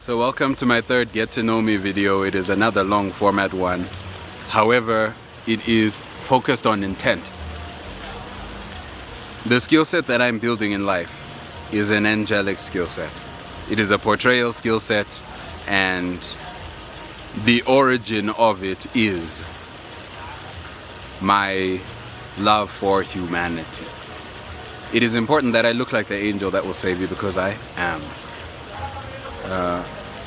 So welcome to my third Get to Know Me video. It is another long format one. However, it is focused on intent. The skill set that I'm building in life is an angelic skill set. It is a portrayal skill set, and the origin of it is my love for humanity. It is important that I look like the angel that will save you, because I am.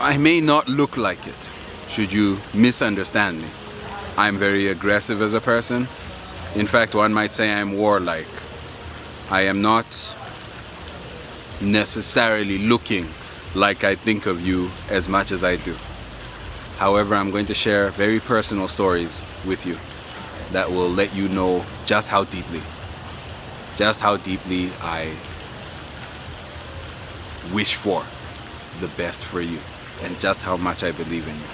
I may not look like it, should you misunderstand me. I'm very aggressive as a person. In fact, one might say I'm warlike. I am not necessarily looking like I think of you as much as I do. However, I'm going to share very personal stories with you that will let you know just how deeply I wish for the best for you, and just how much I believe in you.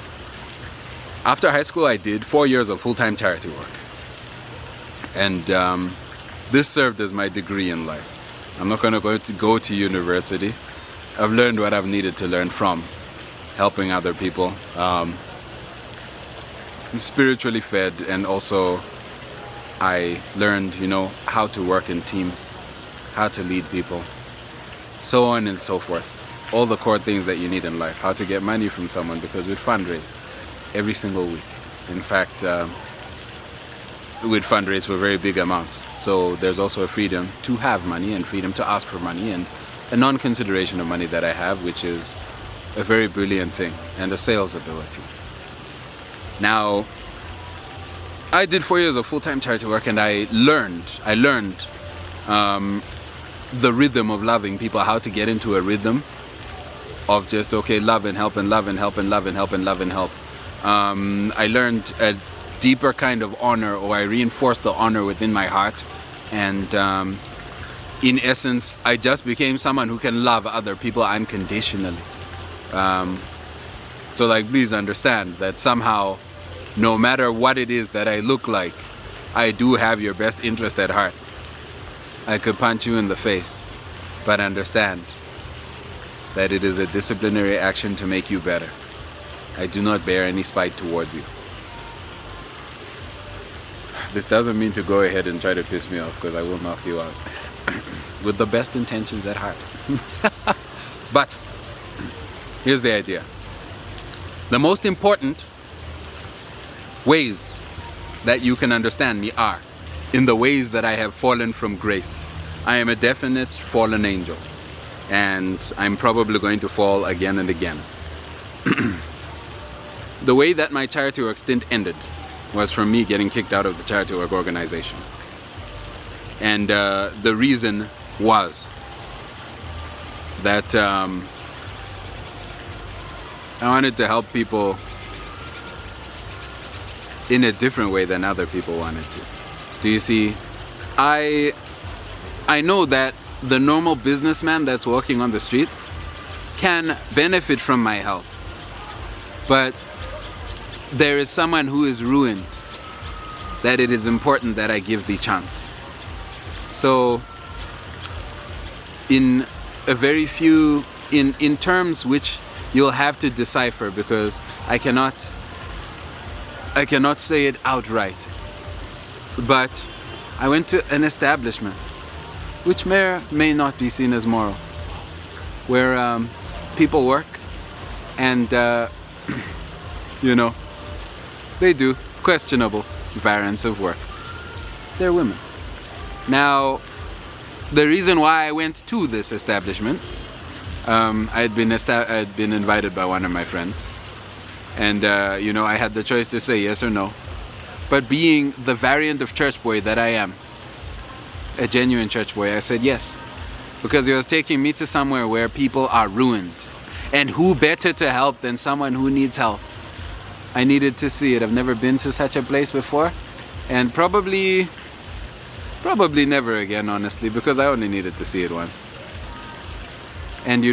After high school, I did 4 years of full-time charity work, and this served as my degree in life. I'm not going to go to university. I've learned what I've needed to learn from helping other people. I'm spiritually fed, and also I learned, how to work in teams, how to lead people, so on and so forth. All the core things that you need in life. How to get money from someone, because we fundraise every single week. In fact, we'd fundraise for very big amounts. So there's also a freedom to have money and freedom to ask for money, and a non-consideration of money that I have, which is a very brilliant thing, and a sales ability. Now, I did 4 years of full-time charity work, and I learned the rhythm of loving people, how to get into a rhythm of just, okay, love and help and love and help and love and help and love and help. I learned a deeper kind of honor, or I reinforced the honor within my heart, and in essence, I just became someone who can love other people unconditionally. So please understand that somehow, no matter what it is that I look like, I do have your best interest at heart. I could punch you in the face, but understand that it is a disciplinary action to make you better. I do not bear any spite towards you. This doesn't mean to go ahead and try to piss me off, because I will knock you out. With the best intentions at heart. But here's the idea. The most important ways that you can understand me are in the ways that I have fallen from grace. I am a definite fallen angel, and I'm probably going to fall again and again. The way that my charity work stint ended was from me getting kicked out of the charity work organization. And the reason was that I wanted to help people in a different way than other people wanted to. Do you see? I know that the normal businessman that's walking on the street can benefit from my help, but there is someone who is ruined that it is important that I give the chance. So in a very few, in terms which you'll have to decipher, because I cannot say it outright, but I went to an establishment which may or may not be seen as moral, where people work, and they do questionable variants of work. They're women. Now, the reason why I went to this establishment, I had been invited by one of my friends, and I had the choice to say yes or no. But being the variant of church boy that I am, a genuine church boy, I said yes, because it was taking me to somewhere where people are ruined, and who better to help than someone who needs help. I needed to see it. I've never been to such a place before, and probably never again, honestly, because I only needed to see it once. And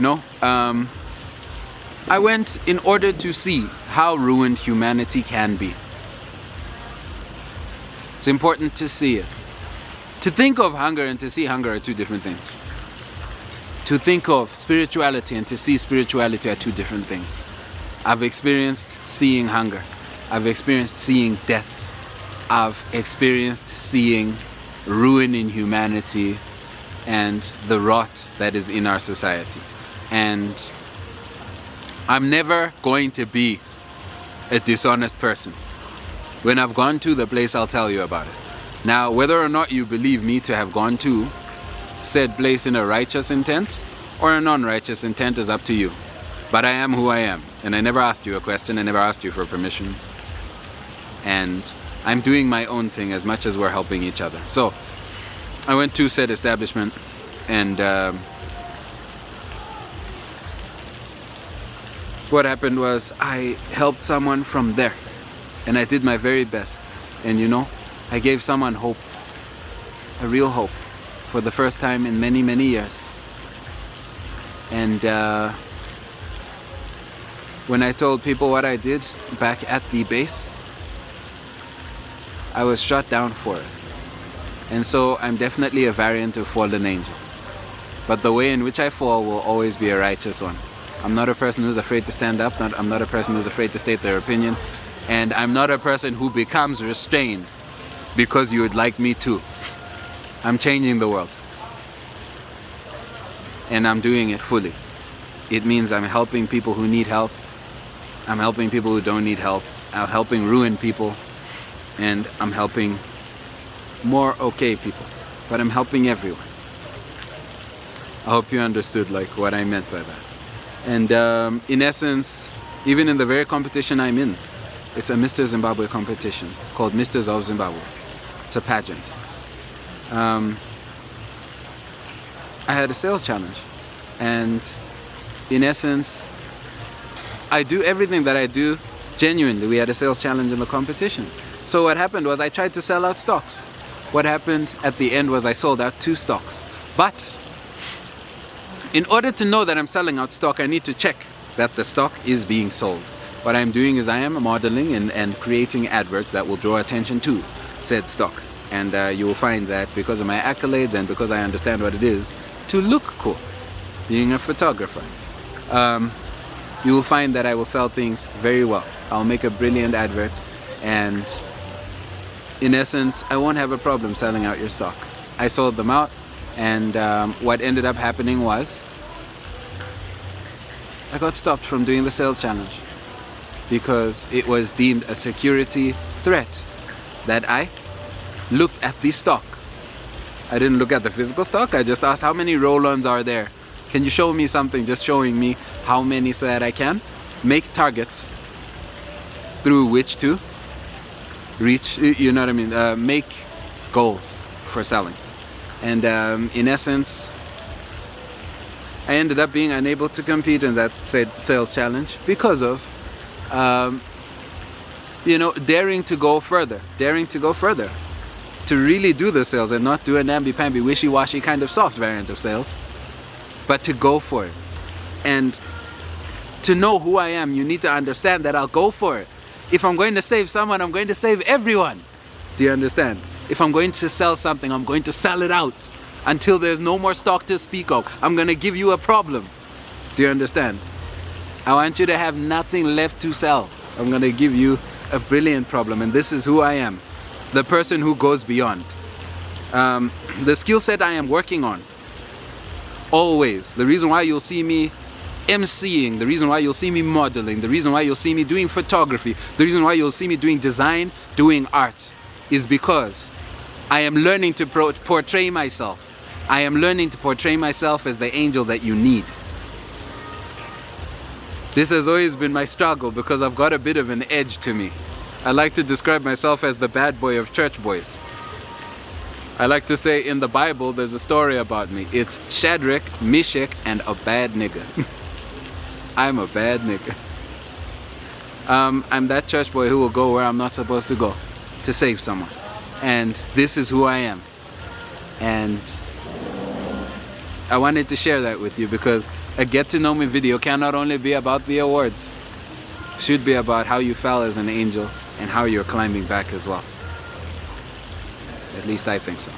I went in order to see how ruined humanity can be. It's important to see it. To think of hunger and to see hunger are two different things. to think of spirituality and to see spirituality are two different things. I've experienced seeing hunger. I've experienced seeing death. I've experienced seeing ruin in humanity and the rot that is in our society. And I'm never going to be a dishonest person. When I've gone to the place, I'll tell you about it. Now, whether or not you believe me to have gone to said place in a righteous intent or a non-righteous intent is up to you. But I am who I am, and I never asked you a question, I never asked you for permission. And I'm doing my own thing as much as we're helping each other. So, I went to said establishment, and what happened was I helped someone from there, and I did my very best. And you know, I gave someone hope, a real hope, for the first time in many, many years. And when I told people what I did back at the base, I was shot down for it. And so I'm definitely a variant of fallen angel. But the way in which I fall will always be a righteous one. I'm not a person who's afraid to stand up, I'm not a person who's afraid to state their opinion, and I'm not a person who becomes restrained because you would like me to. I'm changing the world. And I'm doing it fully. It means I'm helping people who need help. I'm helping people who don't need help. I'm helping ruined people. And I'm helping more okay people. But I'm helping everyone. I hope you understood like what I meant by that. And in essence, even in the very competition I'm in, it's a Mr. Zimbabwe competition called Misters of Zimbabwe. It's a pageant. I had a sales challenge, and in essence, I do everything that I do genuinely. We had a sales challenge in the competition. So what happened was I tried to sell out stocks. What happened at the end was I sold out 2 stocks. But in order to know that I'm selling out stock, I need to check that the stock is being sold. What I'm doing is I am modeling and creating adverts that will draw attention to said stock. And you will find that because of my accolades and because I understand what it is to look cool, being a photographer, you will find that I will sell things very well. I'll make a brilliant advert, and in essence, I won't have a problem selling out your stock. I sold them out, and what ended up happening was I got stopped from doing the sales challenge because it was deemed a security threat that I looked at the stock. I didn't look at the physical stock. I just asked how many roll-ons are there. Can you show me something just showing me how many so that I can make targets through which to reach, you know what I mean, make goals for selling. And in essence, I ended up being unable to compete in that sales challenge because of you know, daring to go further, to really do the sales and not do a namby-pamby, wishy-washy kind of soft variant of sales, but to go for it. And to know who I am, you need to understand that I'll go for it. If I'm going to save someone, I'm going to save everyone. Do you understand? If I'm going to sell something, I'm going to sell it out until there's no more stock to speak of. I'm going to give you a problem. Do you understand? I want you to have nothing left to sell. I'm going to give you a brilliant problem, and this is who I am. The person who goes beyond. The skill set I am working on, always, the reason why you'll see me emceeing, the reason why you'll see me modeling, the reason why you'll see me doing photography, the reason why you'll see me doing design, doing art, is because I am learning to portray myself. I am learning to portray myself as the angel that you need. This has always been my struggle because I've got a bit of an edge to me. I like to describe myself as the bad boy of church boys. I like to say in the Bible there's a story about me. It's Shadrach, Meshach, and a bad nigga. I'm a bad nigga. I'm that church boy who will go where I'm not supposed to go to save someone. And this is who I am. And I wanted to share that with you because a get to know me video cannot only be about the awards. It should be about how you fell as an angel and how you're climbing back as well. At least I think so.